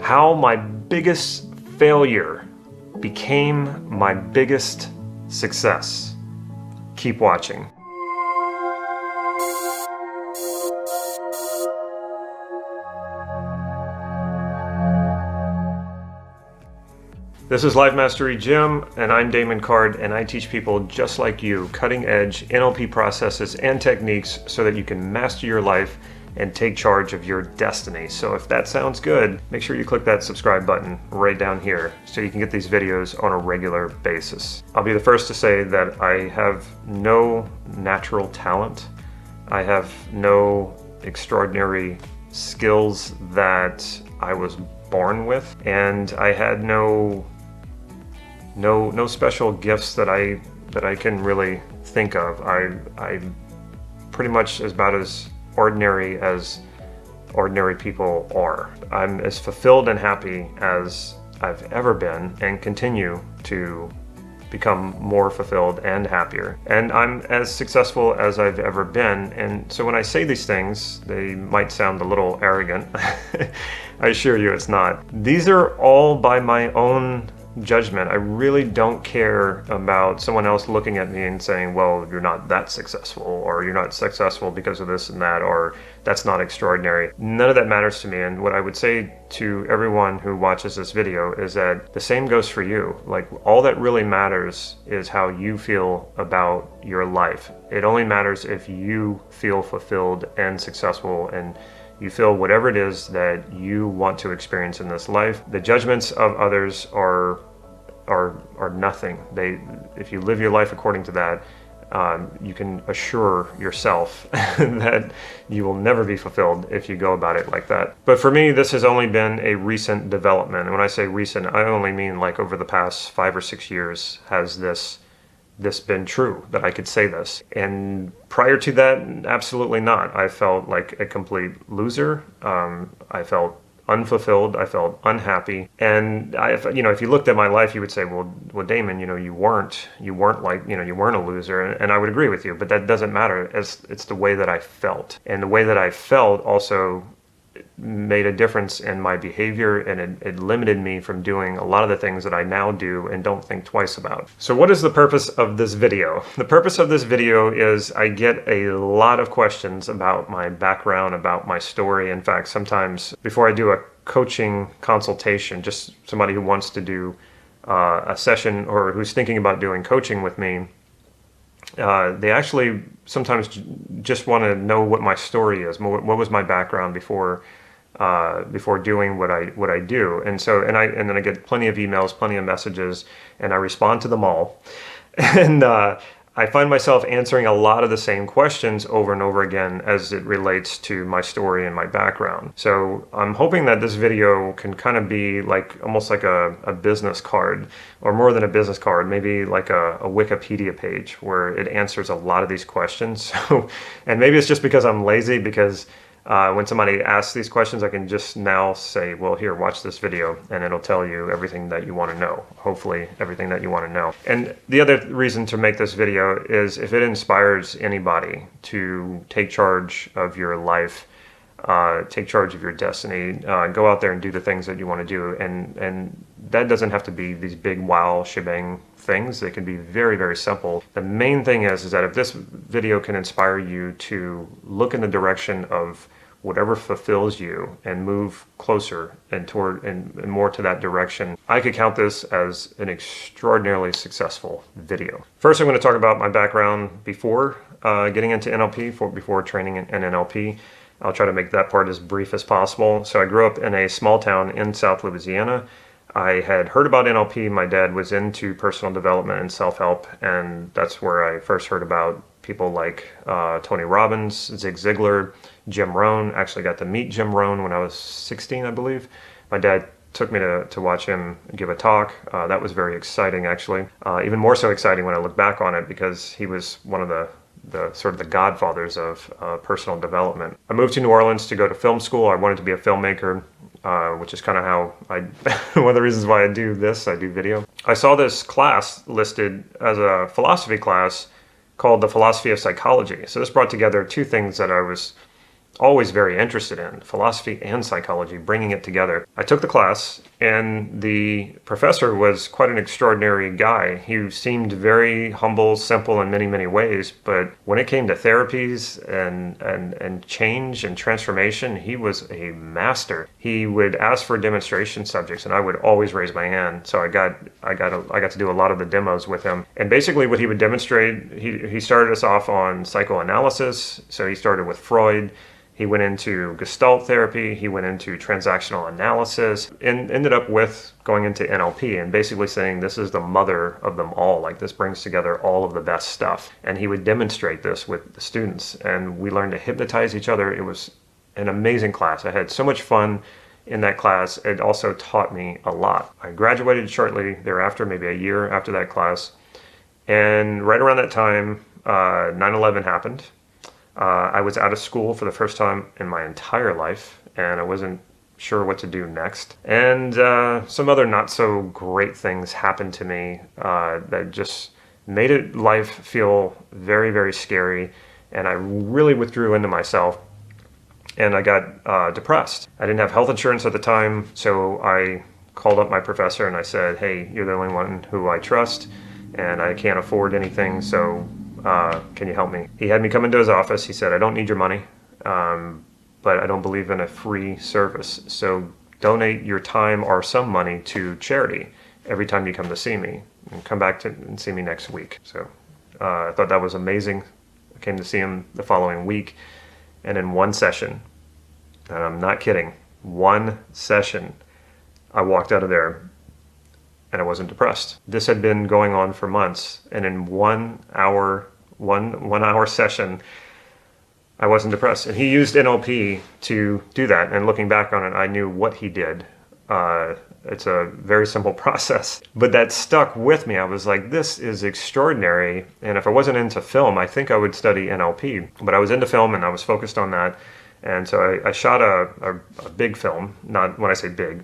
How my biggest failure became my biggest success. Keep watching. This is Life Mastery Gym, and I'm Damon Cart, and I teach people just like you cutting-edge NLP processes and techniques so that you can master your life and take charge of your destiny. So if that sounds good, make sure you click that subscribe button right down here so you can get these videos on a regular basis. I'll be the first to say that I have no natural talent. I have no extraordinary skills that I was born with, and I had no special gifts that I can really think of. I'm pretty much about as ordinary people are. I'm as fulfilled and happy as I've ever been and continue to become more fulfilled and happier. And I'm as successful as I've ever been. And so when I say these things, they might sound a little arrogant. I assure you it's not. These are all by my own judgment. I really don't care about someone else looking at me and saying, well, you're not that successful, or you're not successful because of this and that, or that's not extraordinary. None of that matters to me. And what I would say to everyone who watches this video is that the same goes for you. Like, all that really matters is how you feel about your life. It only matters if you feel fulfilled and successful, and you feel whatever it is that you want to experience in this life. The judgments of others are nothing. If you live your life according to that, you can assure yourself that you will never be fulfilled if you go about it like that. But for me, this has only been a recent development. And when I say recent, I only mean like over the past 5 or 6 years has this been true, that I could say this. And prior to that, absolutely not. I felt like a complete loser. I felt unfulfilled. I felt unhappy. And if you looked at my life, you would say, well, Damon, you weren't a loser. And I would agree with you, but that doesn't matter. It's the way that I felt. And the way that I felt also made a difference in my behavior, and it limited me from doing a lot of the things that I now do and don't think twice about. So what is the purpose of this video? The purpose of this video is I get a lot of questions about my background, about my story. In fact, sometimes before I do a coaching consultation, just somebody who wants to do a session or who's thinking about doing coaching with me, they actually sometimes just want to know what my story is. What was my background before doing what I do? And then I get plenty of emails, plenty of messages, and I respond to them all. And I find myself answering a lot of the same questions over and over again as it relates to my story and my background. So I'm hoping that this video can kind of be like almost like a business card, or more than a business card, maybe like a Wikipedia page where it answers a lot of these questions. So, and maybe it's just because I'm lazy, because when somebody asks these questions, I can just now say, well, here, watch this video, and it'll tell you everything that you want to know. Hopefully everything that you want to know. And the other reason to make this video is if it inspires anybody to take charge of your life, take charge of your destiny, go out there and do the things that you want to do. And that doesn't have to be these big wow shebang things. They can be very, very simple. The main thing is that if this video can inspire you to look in the direction of whatever fulfills you and move closer and toward and more to that direction, I could count this as an extraordinarily successful video. First, I'm going to talk about my background before getting into NLP, before training in NLP. I'll try to make that part as brief as possible. So I grew up in a small town in South Louisiana. I had heard about NLP. My dad was into personal development and self-help, and that's where I first heard about people like Tony Robbins, Zig Ziglar, Jim Rohn. Actually got to meet Jim Rohn when I was 16, I believe. My dad took me to watch him give a talk. That was very exciting, actually. Even more so exciting when I look back on it, because he was one of the sort of the godfathers of personal development. I moved to New Orleans to go to film school. I wanted to be a filmmaker, which is kind of how one of the reasons why I do this, I do video. I saw this class listed as a philosophy class called the Philosophy of Psychology. So this brought together two things that I was always very interested in, philosophy and psychology, bringing it together. I took the class, and the professor was quite an extraordinary guy. He seemed very humble, simple in many, many ways, but when it came to therapies and change and transformation, he was a master. He would ask for demonstration subjects, and I would always raise my hand. So I got to do a lot of the demos with him. And basically what he would demonstrate, he started us off on psychoanalysis. So he started with Freud. He went into Gestalt therapy, he went into transactional analysis, and ended up with going into NLP and basically saying this is the mother of them all. Like, this brings together all of the best stuff. And he would demonstrate this with the students, and we learned to hypnotize each other. It was an amazing class. I had so much fun in that class. It also taught me a lot. I graduated shortly thereafter, maybe a year after that class. And right around that time, 9/11 happened. I was out of school for the first time in my entire life, and I wasn't sure what to do next. And some other not so great things happened to me that just made life feel very, very scary. And I really withdrew into myself, and I got depressed. I didn't have health insurance at the time, so I called up my professor and I said, "Hey, you're the only one who I trust, and I can't afford anything, so can you help me?" He had me come into his office. He said, "I don't need your money, but I don't believe in a free service. So donate your time or some money to charity every time you come to see me, and come back and see me next week." So I thought that was amazing. I came to see him the following week, and in one session, and I'm not kidding, one session, I walked out of there and I wasn't depressed. This had been going on for months, and in 1 hour session, I wasn't depressed. And he used NLP to do that, and looking back on it, I knew what he did. It's a very simple process, but that stuck with me. I was like, this is extraordinary, and if I wasn't into film, I think I would study NLP, but I was into film and I was focused on that. And so I shot a big film. Not, when I say big,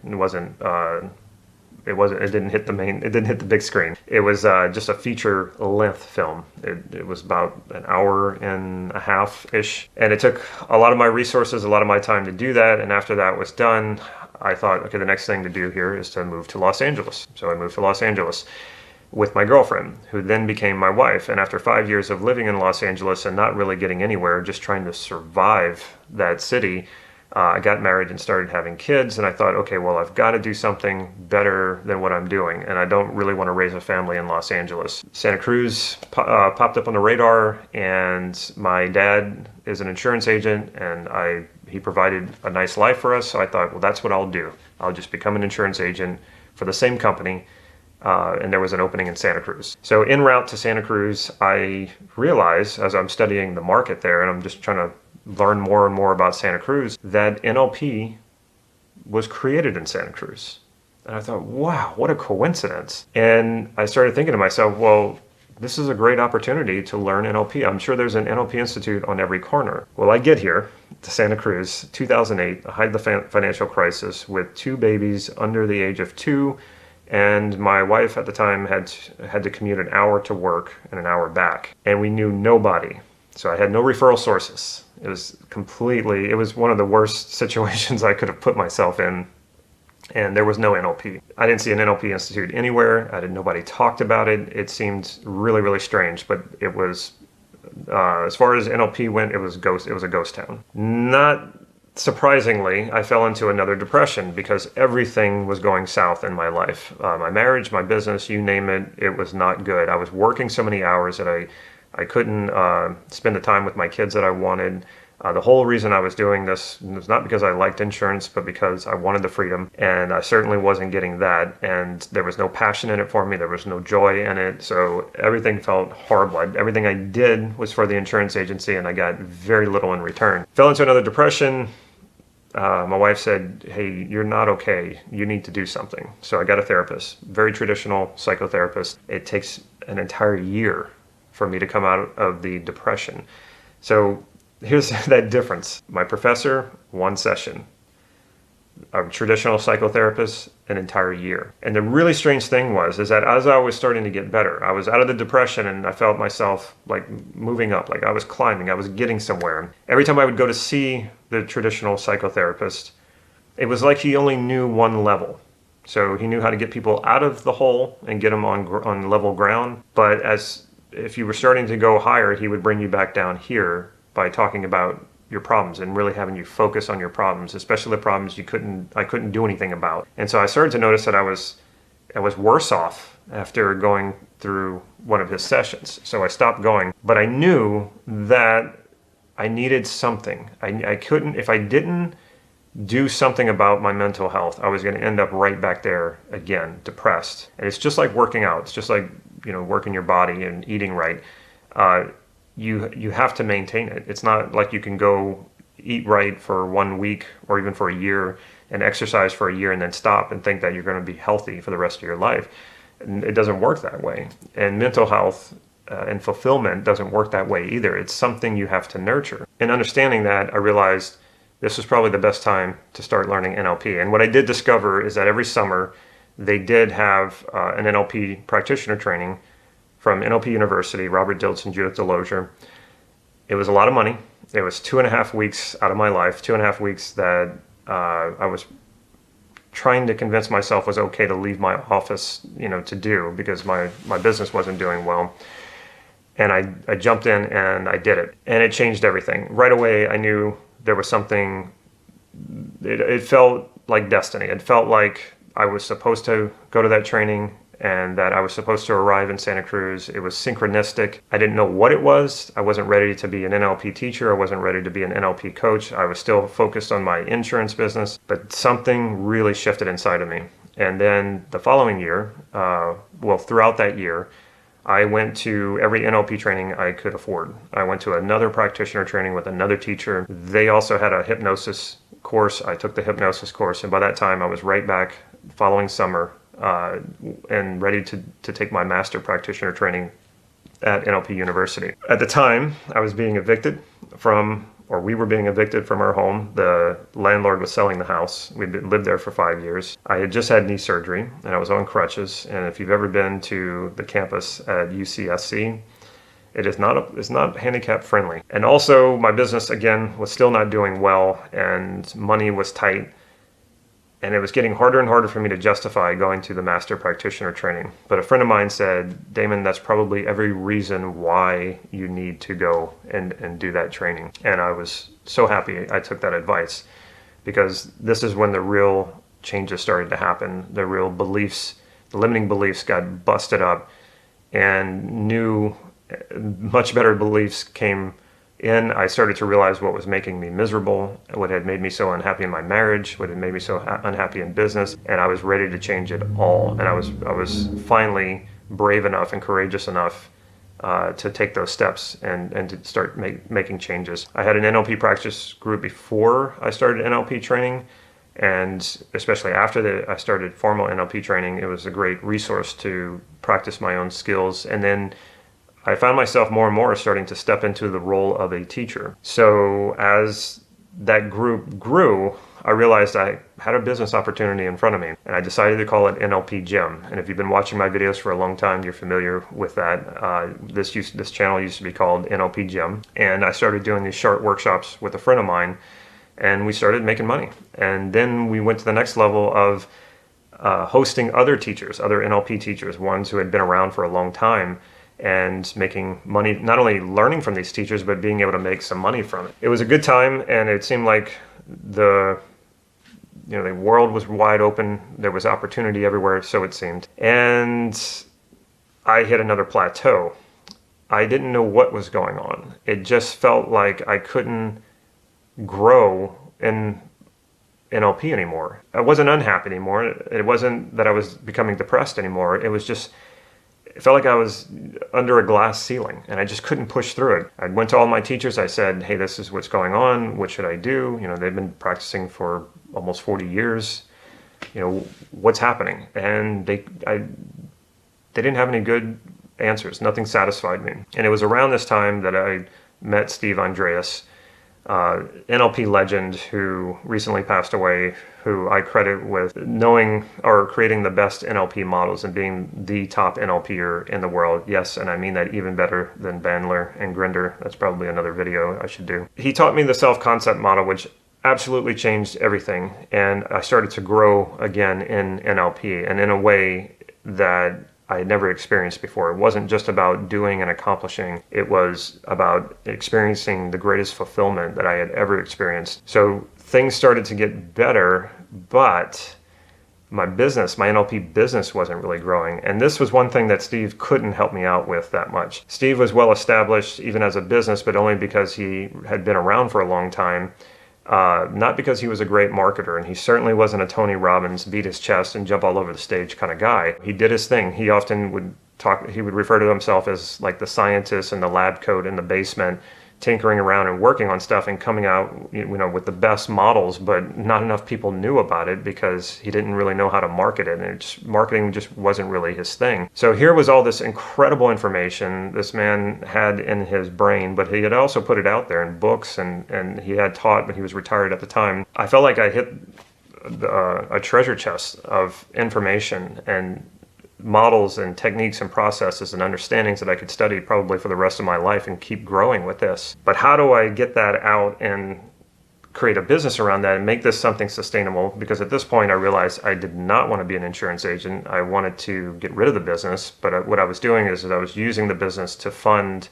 it didn't hit the big screen. It was just a feature length film. It was about an hour and a half-ish. And it took a lot of my resources, a lot of my time to do that. And after that was done, I thought, okay, the next thing to do here is to move to Los Angeles. So I moved to Los Angeles with my girlfriend, who then became my wife. And after 5 years of living in Los Angeles and not really getting anywhere, just trying to survive that city, I got married and started having kids, and I thought, okay, well, I've got to do something better than what I'm doing, and I don't really want to raise a family in Los Angeles. Santa Cruz popped up on the radar, and my dad is an insurance agent, and he provided a nice life for us, so I thought, well, that's what I'll do. I'll just become an insurance agent for the same company, and there was an opening in Santa Cruz. So en route to Santa Cruz, I realized, as I'm studying the market there, and I'm just trying to learn more and more about Santa Cruz, that NLP was created in Santa Cruz. And I thought, wow, what a coincidence. And I started thinking to myself, well, this is a great opportunity to learn NLP. I'm sure there's an NLP Institute on every corner. Well, I get here to Santa Cruz, 2008, I had the financial crisis with 2 babies under the age of 2, and my wife at the time had to commute an hour to work and an hour back. And we knew nobody. So I had no referral sources. It was one of the worst situations I could have put myself in. And there was no NLP. I didn't see an NLP Institute anywhere. Nobody talked about it. It seemed really, really strange, but it was, as far as NLP went, it was a ghost town. Not surprisingly, I fell into another depression because everything was going south in my life. My marriage, my business, you name it, it was not good. I was working so many hours that I couldn't spend the time with my kids that I wanted. The whole reason I was doing this was not because I liked insurance, but because I wanted the freedom, and I certainly wasn't getting that, and there was no passion in it for me, there was no joy in it, so everything felt horrible. Everything I did was for the insurance agency, and I got very little in return. Fell into another depression. My wife said, "Hey, you're not okay. You need to do something." So I got a therapist, very traditional psychotherapist. It takes an entire year for me to come out of the depression. So here's that difference. My professor, one session. a traditional psychotherapist an entire year. And the really strange thing is that as I was starting to get better, I was out of the depression and I felt myself like moving up, like I was climbing, I was getting somewhere. Every time I would go to see the traditional psychotherapist, it was like he only knew one level. So he knew how to get people out of the hole and get them on level ground. But if you were starting to go higher, he would bring you back down here by talking about your problems and really having you focus on your problems, especially the problems I couldn't do anything about. And so I started to notice that I was worse off after going through one of his sessions. So I stopped going, but I knew that I needed something. I couldn't, if I didn't do something about my mental health, I was going to end up right back there again, depressed. And it's just like working out. It's just like, working your body and eating right. You have to maintain it. It's not like you can go eat right for 1 week or even for a year and exercise for a year and then stop and think that you're going to be healthy for the rest of your life. And it doesn't work that way. And mental health and fulfillment doesn't work that way either. It's something you have to nurture. And understanding that, I realized this was probably the best time to start learning NLP. And what I did discover is that every summer they did have an NLP practitioner training from NLP University, Robert Dilts and Judith Delosier. It was a lot of money. It was 2.5 weeks out of my life, 2.5 weeks that I was trying to convince myself was okay to leave my office, to do, because my business wasn't doing well. And I jumped in and I did it. And it changed everything. Right away, I knew there was something, it felt like destiny. It felt like I was supposed to go to that training and that I was supposed to arrive in Santa Cruz. It was synchronistic. I didn't know what it was. I wasn't ready to be an NLP teacher. I wasn't ready to be an NLP coach. I was still focused on my insurance business, but something really shifted inside of me. And then the following year, throughout that year, I went to every NLP training I could afford. I went to another practitioner training with another teacher. They also had a hypnosis course. I took the hypnosis course, and by that time I was right back following summer and ready to take my master practitioner training at NLP University. At the time, I was being evicted we were being evicted from our home. The landlord was selling the house. We'd lived there for 5 years. I had just had knee surgery and I was on crutches. And if you've ever been to the campus at UCSC, it's not handicap friendly. And also my business, again, was still not doing well and money was tight. And it was getting harder and harder for me to justify going to the master practitioner training. But a friend of mine said, Damon, that's probably every reason why you need to go and do that training. And I was so happy I took that advice, because this is when the real changes started to happen. The real beliefs, the limiting beliefs got busted up, and new, much better beliefs came in. I started to realize what was making me miserable, what had made me so unhappy in my marriage, what had made me so unhappy in business, and I was ready to change it all. And I was finally brave enough and courageous enough to take those steps and to start making changes. I had an NLP practice group before I started NLP training, and especially after I started formal NLP training, it was a great resource to practice my own skills. And then I found myself more and more starting to step into the role of a teacher. So as that group grew, I realized I had a business opportunity in front of me, and I decided to call it NLP Gym. And if you've been watching my videos for a long time, you're familiar with that. This channel used to be called NLP Gym, and I started doing these short workshops with a friend of mine, and we started making money. And then we went to the next level of hosting other teachers, other NLP teachers, ones who had been around for a long time, and making money, not only learning from these teachers, but being able to make some money from it. It was a good time, and it seemed like the world was wide open. There was opportunity everywhere, so it seemed. And I hit another plateau. I didn't know what was going on. It just felt like I couldn't grow in NLP anymore. I wasn't unhappy anymore. It wasn't that I was becoming depressed anymore. It felt like I was under a glass ceiling, and I just couldn't push through it. I went to all my teachers. I said, hey, this is what's going on. What should I do? They've been practicing for almost 40 years. What's happening? And they didn't have any good answers. Nothing satisfied me. And it was around this time that I met Steve Andreas, NLP legend who recently passed away, who I credit with knowing or creating the best NLP models and being the top NLPer in the world. Yes, and I mean that even better than Bandler and Grinder. That's probably another video I should do. He taught me the self-concept model, which absolutely changed everything. And I started to grow again in NLP, and in a way that I had never experienced before. It wasn't just about doing and accomplishing. It was about experiencing the greatest fulfillment that I had ever experienced. So things started to get better, but my business, my NLP business wasn't really growing. And this was one thing that Steve couldn't help me out with that much. Steve was well established even as a business, but only because he had been around for a long time. Not because he was a great marketer, and he certainly wasn't a Tony Robbins, beat his chest and jump all over the stage kind of guy. He did his thing. He often would refer to himself as like the scientist in the lab coat in the basement, tinkering around and working on stuff and coming out, with the best models, but not enough people knew about it because he didn't really know how to market it, and marketing just wasn't really his thing. So here was all this incredible information this man had in his brain, but he had also put it out there in books, and he had taught, but he was retired at the time. I felt like I hit a treasure chest of information and models and techniques and processes and understandings that I could study probably for the rest of my life and keep growing with this. But how do I get that out and create a business around that and make this something sustainable? Because at this point I realized I did not want to be an insurance agent. I wanted to get rid of the business, but what I was doing is I was using the business to fund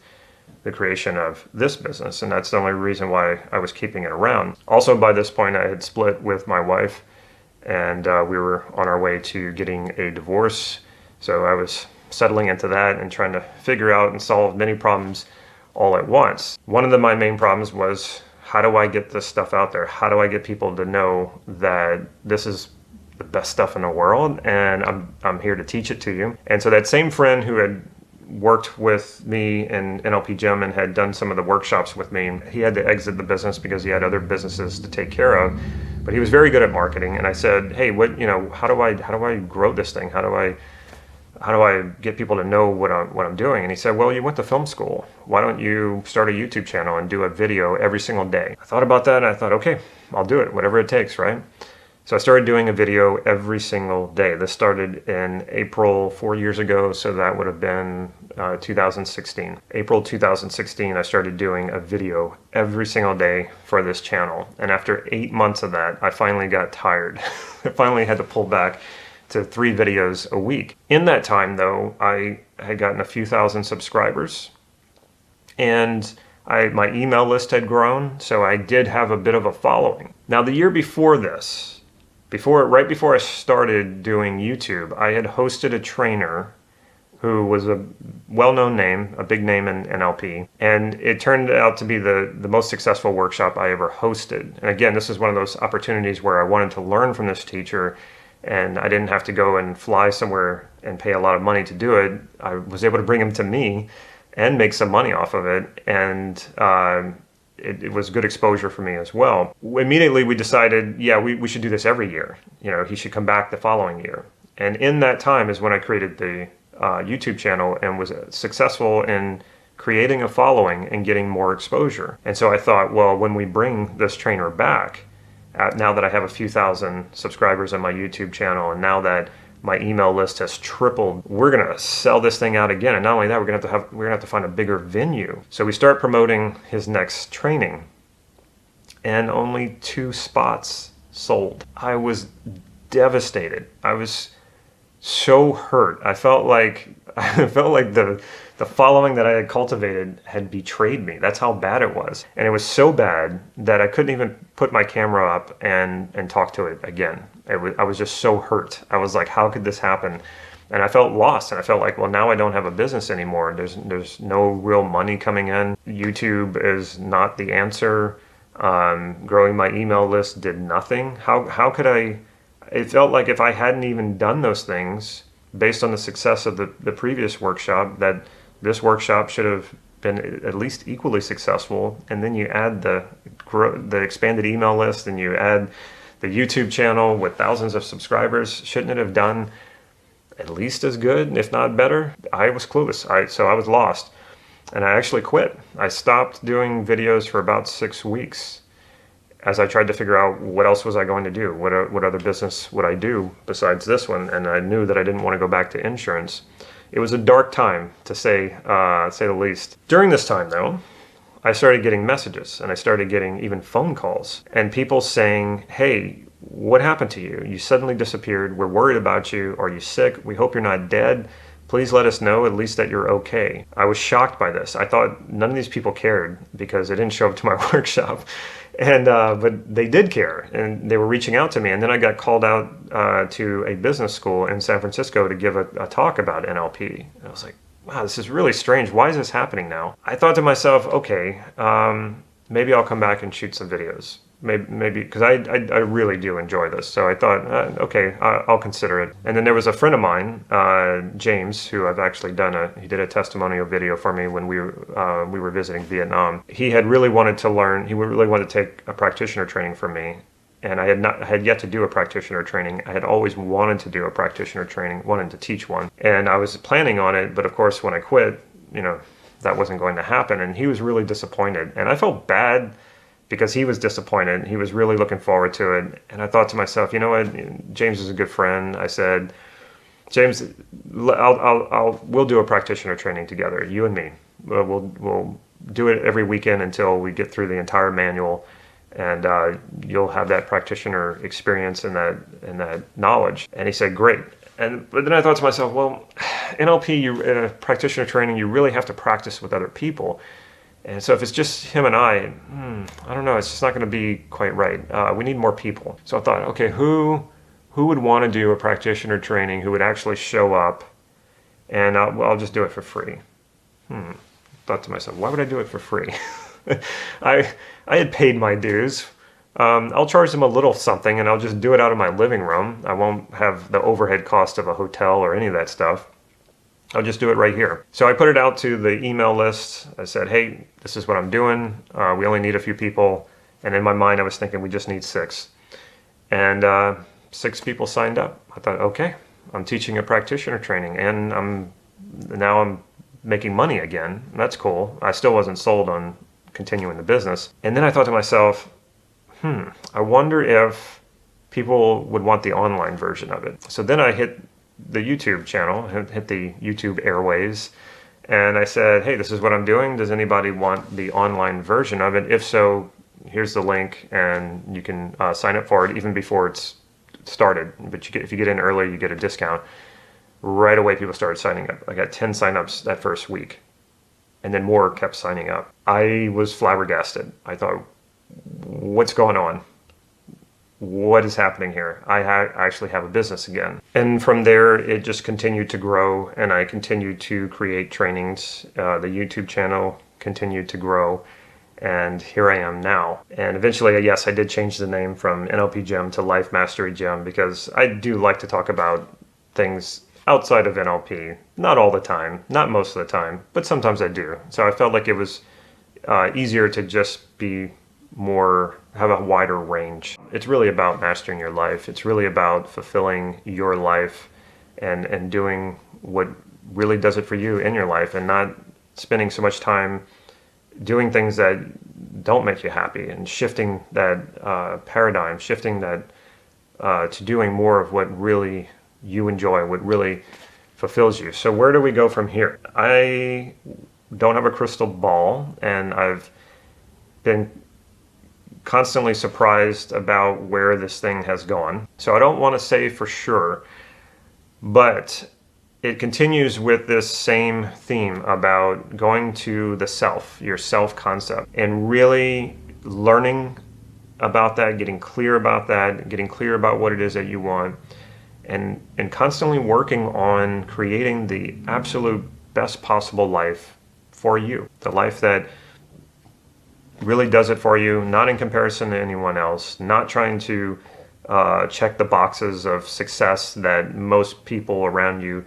the creation of this business, and that's the only reason why I was keeping it around. Also, by this point I had split with my wife, and we were on our way to getting a divorce. So I was settling into that and trying to figure out and solve many problems all at once. One of my main problems was, how do I get this stuff out there? How do I get people to know that this is the best stuff in the world and I'm here to teach it to you? And so that same friend who had worked with me in NLP Gym and had done some of the workshops with me, he had to exit the business because he had other businesses to take care of. But he was very good at marketing, and I said, "Hey, how do I grow this thing? How do I get people to know what I'm doing?" And he said, "Well, you went to film school. Why don't you start a YouTube channel and do a video every single day?" I thought about that, and I thought, okay, I'll do it, whatever it takes, right? So I started doing a video every single day. This started in April 4 years ago, so that would have been 2016. April 2016, I started doing a video every single day for this channel. And after 8 months of that, I finally got tired. I finally had to pull back to 3 videos a week. In that time, though, I had gotten a few thousand subscribers, and my email list had grown, so I did have a bit of a following. Now, the year before this, right before I started doing YouTube, I had hosted a trainer who was a well-known name, a big name in NLP, and it turned out to be the most successful workshop I ever hosted. And again, this is one of those opportunities where I wanted to learn from this teacher, and I didn't have to go and fly somewhere and pay a lot of money to do it. I was able to bring him to me and make some money off of it, and it was good exposure for me as well. Immediately we decided, yeah, we should do this every year. He should come back the following year. And in that time is when I created the YouTube channel and was successful in creating a following and getting more exposure. And so I thought, well, when we bring this trainer back, now that I have a few thousand subscribers on my YouTube channel, and now that my email list has tripled, we're gonna sell this thing out again. And not only that, we're gonna have to find a bigger venue. So we start promoting his next training, and only 2 spots sold. I was devastated. I was so hurt. I felt like the following that I had cultivated had betrayed me. That's how bad it was. And it was so bad that I couldn't even put my camera up and talk to it again. I was just so hurt. I was like, how could this happen? And I felt lost, and I felt like, well, now I don't have a business anymore. There's no real money coming in. YouTube is not the answer. Growing my email list did nothing. How could I? It felt like if I hadn't even done those things based on the success of the previous workshop, that this workshop should have been at least equally successful. And then you add the expanded email list, and you add the YouTube channel with thousands of subscribers. Shouldn't it have done at least as good, if not better? I was clueless. So I was lost. And I actually quit. I stopped doing videos for about 6 weeks as I tried to figure out what else was I going to do? What other business would I do besides this one? And I knew that I didn't want to go back to insurance. It was a dark time, to say the least. During this time, though, I started getting messages, and I started getting even phone calls, and people saying, hey, what happened to you? You suddenly disappeared. We're worried about you. Are you sick? We hope you're not dead. Please let us know at least that you're okay. I was shocked by this. I thought none of these people cared because they didn't show up to my workshop. And but they did care, and they were reaching out to me. And then I got called out to a business school in San Francisco to give a talk about NLP. And I was like, wow, this is really strange. Why is this happening now? I thought to myself, okay, maybe I'll come back and shoot some videos. Maybe because I really do enjoy this. So I thought, okay, I'll consider it. And then there was a friend of mine, James, who I've actually he did a testimonial video for me when we were visiting Vietnam. He had really wanted to learn, he really wanted to take a practitioner training from me. And I had yet to do a practitioner training. I had always wanted to do a practitioner training, wanted to teach one. And I was planning on it, but of course when I quit, that wasn't going to happen. And he was really disappointed. And I felt bad because he was disappointed. He was really looking forward to it. And I thought to myself, you know what, James is a good friend. I said, James, we'll do a practitioner training together, you and me. We'll do it every weekend until we get through the entire manual, and you'll have that practitioner experience and that knowledge. And he said, great. But then I thought to myself, well, NLP, in a practitioner training, you really have to practice with other people. And so if it's just him and I don't know, it's just not going to be quite right. We need more people. So I thought, okay, who would want to do a practitioner training, who would actually show up, and I'll just do it for free. Thought to myself, why would I do it for free? I had paid my dues. I'll charge them a little something, and I'll just do it out of my living room. I won't have the overhead cost of a hotel or any of that stuff. I'll just do it right here. So I put it out to the email list. I said, hey, this is what I'm doing. We only need a few people. And in my mind, I was thinking we just need 6. And 6 people signed up. I thought, okay, I'm teaching a practitioner training, and now I'm making money again. That's cool. I still wasn't sold on continuing the business. And then I thought to myself, I wonder if people would want the online version of it. So then I hit the YouTube channel, hit the YouTube airwaves, and I said, hey, this is what I'm doing. Does anybody want the online version of it? If so, here's the link, and you can sign up for it even before it's started. But if you get in early, you get a discount. Right away, people started signing up. I got 10 signups that first week, and then more kept signing up. I was flabbergasted. I thought, what's going on? What is happening here? I actually have a business again. And from there, it just continued to grow, and I continued to create trainings. The YouTube channel continued to grow, and here I am now. And eventually, yes, I did change the name from NLP Gem to Life Mastery Gem, because I do like to talk about things outside of NLP. Not all the time, not most of the time, but sometimes I do. So I felt like it was easier to just have a wider range. It's really about mastering your life. It's really about fulfilling your life and doing what really does it for you in your life, and not spending so much time doing things that don't make you happy, and shifting that paradigm, shifting that to doing more of what really you enjoy, what really fulfills you. So where do we go from here? I don't have a crystal ball, and I've been constantly surprised about where this thing has gone. So I don't want to say for sure, but it continues with this same theme about going to the self, your self-concept, and really learning about that, getting clear about that, getting clear about what it is that you want, and constantly working on creating the absolute best possible life for you. The life that really does it for you, not in comparison to anyone else, not trying to check the boxes of success that most people around you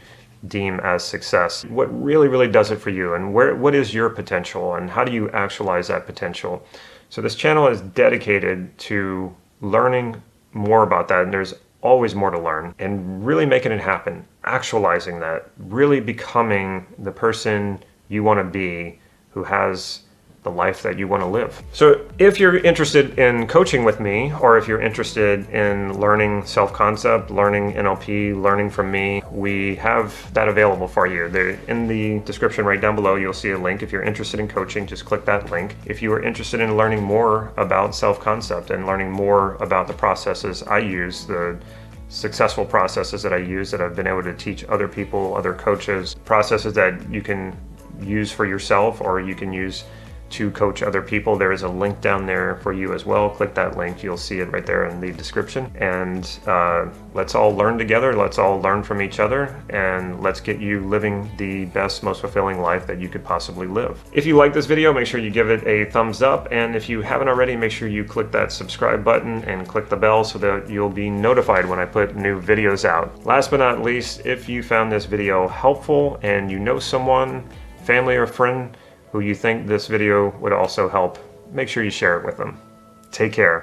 deem as success. What really, really does it for you, and what is your potential, and how do you actualize that potential? So this channel is dedicated to learning more about that, and there's always more to learn, and really making it happen, actualizing that, really becoming the person you want to be who has the life that you want to live. So if you're interested in coaching with me, or if you're interested in learning self-concept, learning NLP, learning from me, we have that available for you. In the description right down below, you'll see a link. If you're interested in coaching, just click that link. If you are interested in learning more about self-concept and learning more about the processes I use, the successful processes that I use that I've been able to teach other people, other coaches, processes that you can use for yourself or you can use to coach other people, there is a link down there for you as well. Click that link, you'll see it right there in the description. And let's all learn together, let's all learn from each other, and let's get you living the best, most fulfilling life that you could possibly live. If you like this video, make sure you give it a thumbs up, and if you haven't already, make sure you click that subscribe button and click the bell so that you'll be notified when I put new videos out. Last but not least, if you found this video helpful and you know someone, family or friend, who you think this video would also help, make sure you share it with them. Take care.